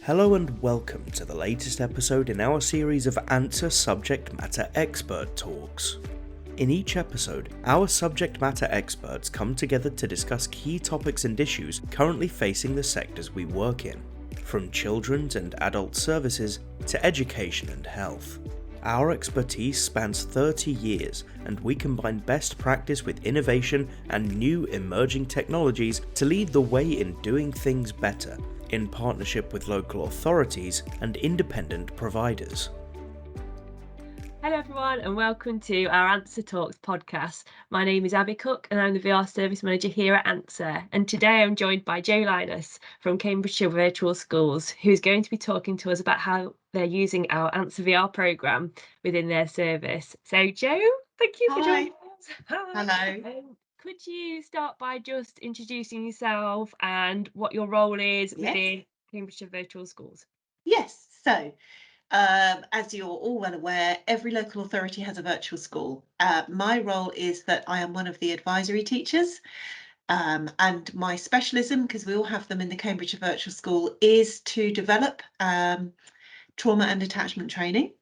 Hello and welcome to the latest episode in our series of Antser Subject Matter Expert Talks. In each episode, our subject matter experts come together to discuss key topics and issues currently facing the sectors we work in, from children's and adult services to education and health. Our expertise spans 30 years, and we combine best practice with innovation and new emerging technologies to lead the way in doing things better, in partnership with local authorities and independent providers. Hello everyone and welcome to our Antser Talks podcast. My name is Abby Cooke and I'm the VR Service Manager here at Antser, and today I'm joined by Jo Lyness from Cambridgeshire Virtual Schools, who's going to be talking to us about how they're using our Antser VR programme within their service. So Jo, thank you for joining us. Hi. Hello. Could you start by just introducing yourself and what your role is within Cambridgeshire Virtual Schools? Yes, so as you're all well aware, every local authority has a virtual school. My role is that I am one of the advisory teachers, and my specialism, because we all have them in the Cambridgeshire Virtual School, is to develop trauma and attachment training.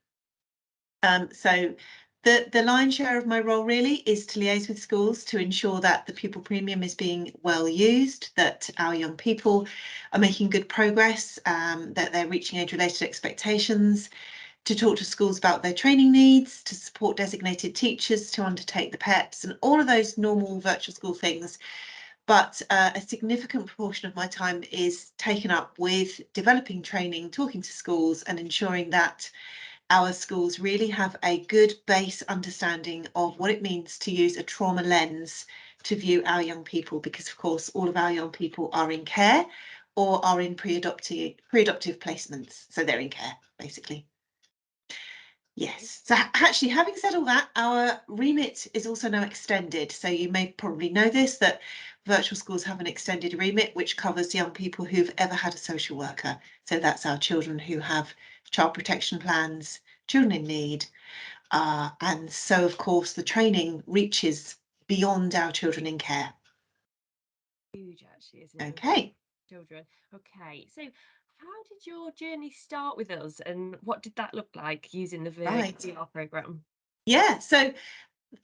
So the lion's share of my role really is to liaise with schools to ensure that the pupil premium is being well used, that our young people are making good progress, that they're reaching age-related expectations, to talk to schools about their training needs, to support designated teachers to undertake the PEPs and all of those normal virtual school things. But a significant proportion of my time is taken up with developing training, talking to schools and ensuring that our schools really have a good base understanding of what it means to use a trauma lens to view our young people, because of course all of our young people are in care or are in pre-adoptive placements, so they're in care basically. Yes, so actually, having said all that, our remit is also now extended, so you may probably know this, that virtual schools have an extended remit which covers young people who've ever had a social worker. So that's our children who have child protection plans, children in need, and so of course the training reaches beyond our children in care. Huge actually, isn't it? Okay. Children. Okay, so how did your journey start with us and what did that look like using the VR programme? Yeah, so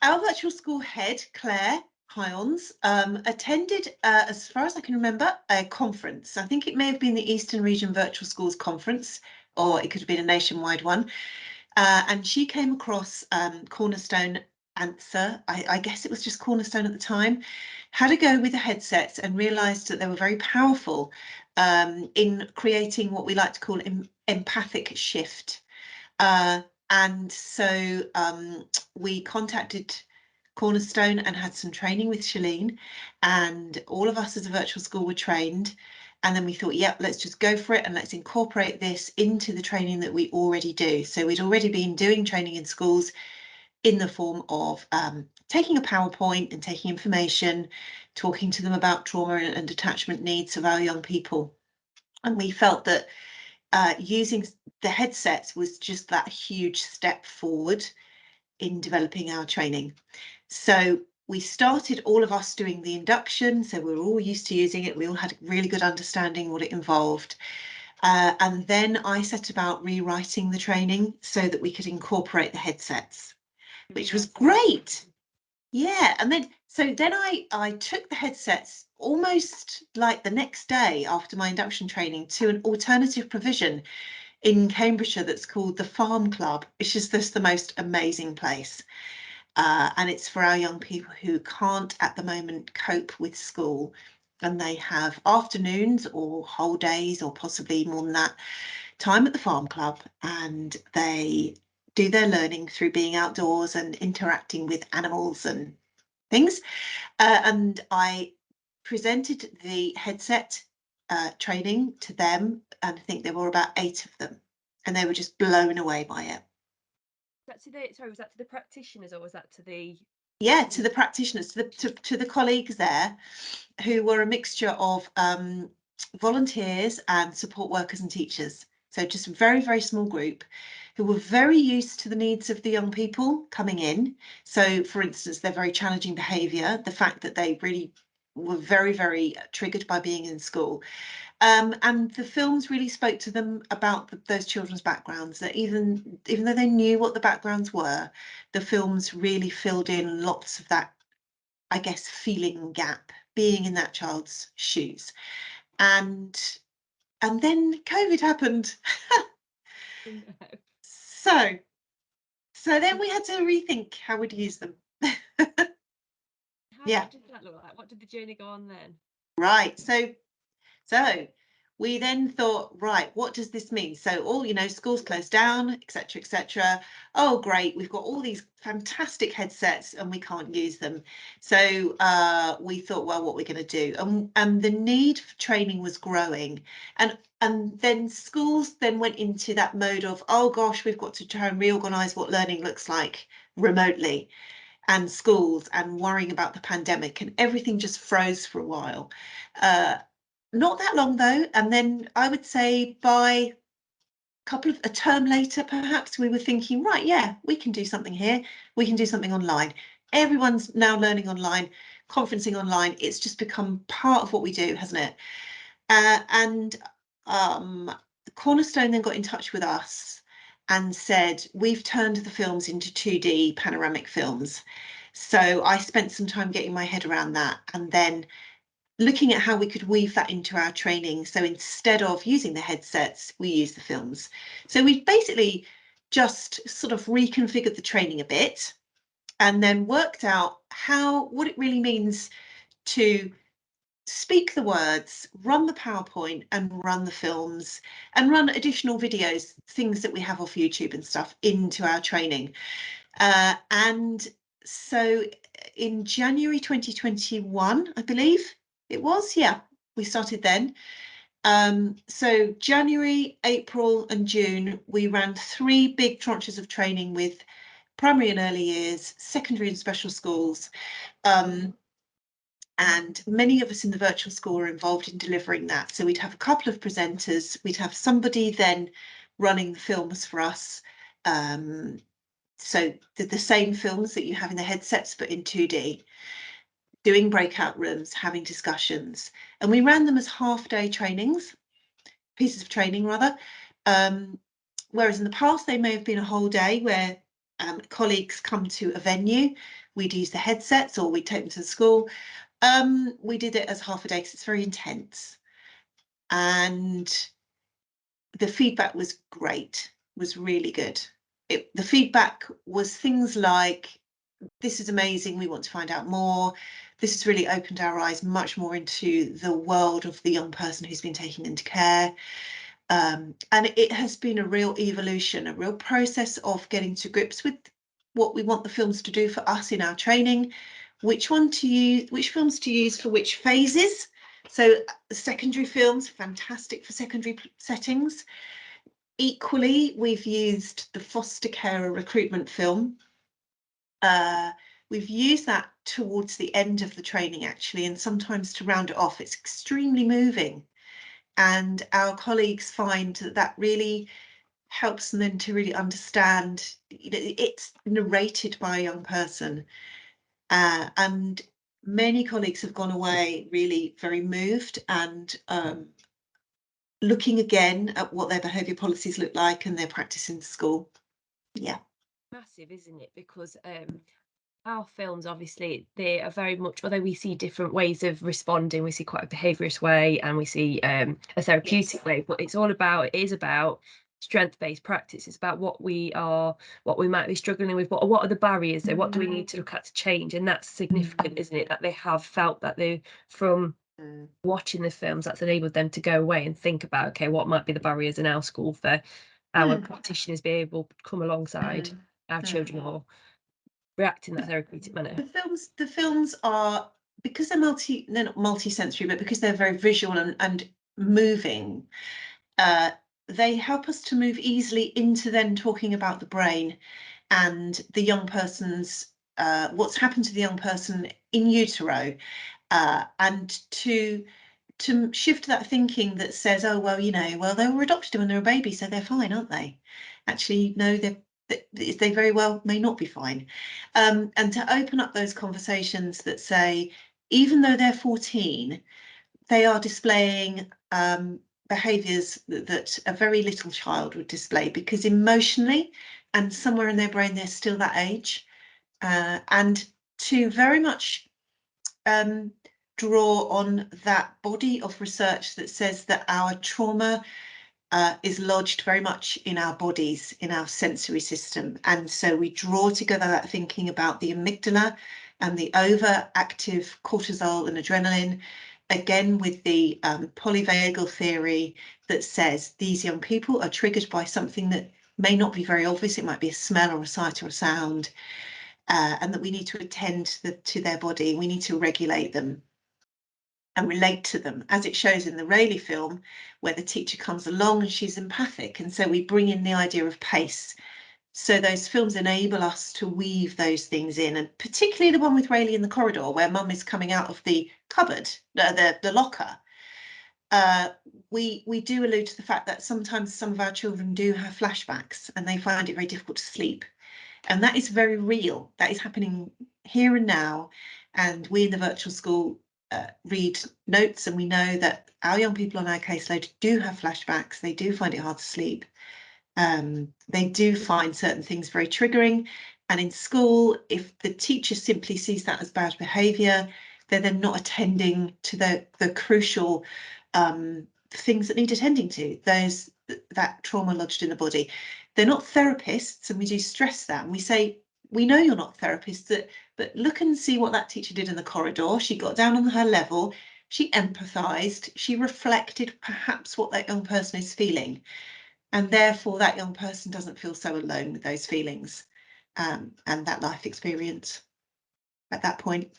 our virtual school head, Claire Hyons, attended, as far as I can remember, a conference. I think it may have been the Eastern Region Virtual Schools Conference, or it could have been a nationwide one. And she came across Cornerstone Antser, I guess it was just Cornerstone at the time, had a go with the headsets and realised that they were very powerful in creating what we like to call empathic shift. And so we contacted Cornerstone and had some training with Shalene, and all of us as a virtual school were trained. And then we thought, yep, let's just go for it and let's incorporate this into the training that we already do. So we'd already been doing training in schools in the form of taking a PowerPoint and taking information, talking to them about trauma and attachment needs of our young people. And we felt that using the headsets was just that huge step forward in developing our training. So we started, all of us, doing the induction, so we were all used to using it. We all had a really good understanding what it involved. And then I set about rewriting the training so that we could incorporate the headsets, which was great. Yeah, and then I took the headsets almost like the next day after my induction training to an alternative provision in Cambridgeshire that's called the Farm Club, which is just the most amazing place. And it's for our young people who can't at the moment cope with school, and they have afternoons or whole days or possibly more than that time at the Farm Club, and they do their learning through being outdoors and interacting with animals and things. And I presented the headset training to them, and I think there were about 8 of them, and they were just blown away by it. Was that to the practitioners or was that to the? Yeah, to the practitioners, to the colleagues there, who were a mixture of volunteers and support workers and teachers. So just a very, very small group who were very used to the needs of the young people coming in. So, for instance, their very challenging behaviour, the fact that they really were very, very triggered by being in school. And the films really spoke to them about those children's backgrounds, that even though they knew what the backgrounds were, the films really filled in lots of that, I guess, feeling gap, being in that child's shoes. And then COVID happened. So then we had to rethink how we'd use them. Yeah. What did that look like? What did the journey go on then? Right. So we then thought, right, what does this mean? So all, schools closed down, etc., etc. Oh, great, we've got all these fantastic headsets and we can't use them. So we thought, well, what we're going to do? And the need for training was growing. And then schools then went into that mode of, oh gosh, we've got to try and reorganize what learning looks like remotely, and schools, and worrying about the pandemic, and everything just froze for a while. Not that long though, and then I would say by a term later, perhaps, we were thinking, right, yeah, we can do something here. We can do something online. Everyone's now learning online, conferencing online. It's just become part of what we do, hasn't it? And Cornerstone then got in touch with us and said, we've turned the films into 2D panoramic films. So I spent some time getting my head around that, and then looking at how we could weave that into our training. So instead of using the headsets, we use the films. So we basically just sort of reconfigured the training a bit, and then worked out what it really means to speak the words, run the PowerPoint, and run the films, and run additional videos, things that we have off YouTube and stuff, into our training. And so in January 2021, I believe it was, yeah, we started then. So January, April and June, we ran 3 big tranches of training with primary and early years, secondary and special schools. And many of us in the virtual school were involved in delivering that. So we'd have a couple of presenters, we'd have somebody then running the films for us. So the same films that you have in the headsets, but in 2D, doing breakout rooms, having discussions. And we ran them as half-day trainings, pieces of training rather. Whereas in the past, they may have been a whole day where colleagues come to a venue, we'd use the headsets or we'd take them to the school. We did it as half a day because it's very intense. And the feedback was great, was really good. The feedback was things like, this is amazing, we want to find out more. This has really opened our eyes much more into the world of the young person who's been taken into care. And it has been a real evolution, a real process of getting to grips with what we want the films to do for us in our training, which films to use for which phases. So secondary films, fantastic for secondary settings. Equally, we've used the foster carer recruitment film. We've used that towards the end of the training, actually, and sometimes to round it off. It's extremely moving. And our colleagues find that really helps them then to really understand, it's narrated by a young person. And many colleagues have gone away really very moved and looking again at what their behaviour policies look like and their practice in school. Yeah. Massive, isn't it? Because our films, obviously, they are very much, although we see different ways of responding, we see quite a behaviourist way and we see a therapeutic way, but it is about strength-based practice. It's about what we might be struggling with, what are the barriers there, what do we need to look at to change? And that's significant, isn't it, that they have felt that from watching the films, that's enabled them to go away and think about, okay, what might be the barriers in our school for our practitioners be able to come alongside our children or react in that therapeutic manner. The films are, because they're not multi-sensory, but because they're very visual and moving, they help us to move easily into then talking about the brain and the young person's, what's happened to the young person in utero, and to shift that thinking that says, oh, well, they were adopted when they were a baby, so they're fine, aren't they? Actually, no, they very well may not be fine. And to open up those conversations that say, even though they're 14, they are displaying behaviours that a very little child would display, because emotionally and somewhere in their brain they're still that age. And to very much draw on that body of research that says that our trauma is lodged very much in our bodies, in our sensory system. And so we draw together that thinking about the amygdala and the overactive cortisol and adrenaline, again with the polyvagal theory that says these young people are triggered by something that may not be very obvious. It might be a smell or a sight or a sound, and that we need to attend to their body. We need to regulate them and relate to them, as it shows in the Rayleigh film, where the teacher comes along and she's empathic. And so we bring in the idea of pace. So those films enable us to weave those things in, and particularly the one with Rayleigh in the corridor, where mum is coming out of the cupboard, the locker. We do allude to the fact that sometimes some of our children do have flashbacks and they find it very difficult to sleep. And that is very real. That is happening here and now. And we in the virtual school read notes, and we know that our young people on our caseload do have flashbacks. They do find it hard to sleep. They do find certain things very triggering. And in school, if the teacher simply sees that as bad behaviour, they're then not attending to the crucial things that need attending to, that trauma lodged in the body. They're not therapists, and we do stress that. And we say, we know you're not therapists, but look and see what that teacher did in the corridor. She got down on her level, she empathised, she reflected perhaps what that young person is feeling. And therefore that young person doesn't feel so alone with those feelings and that life experience at that point.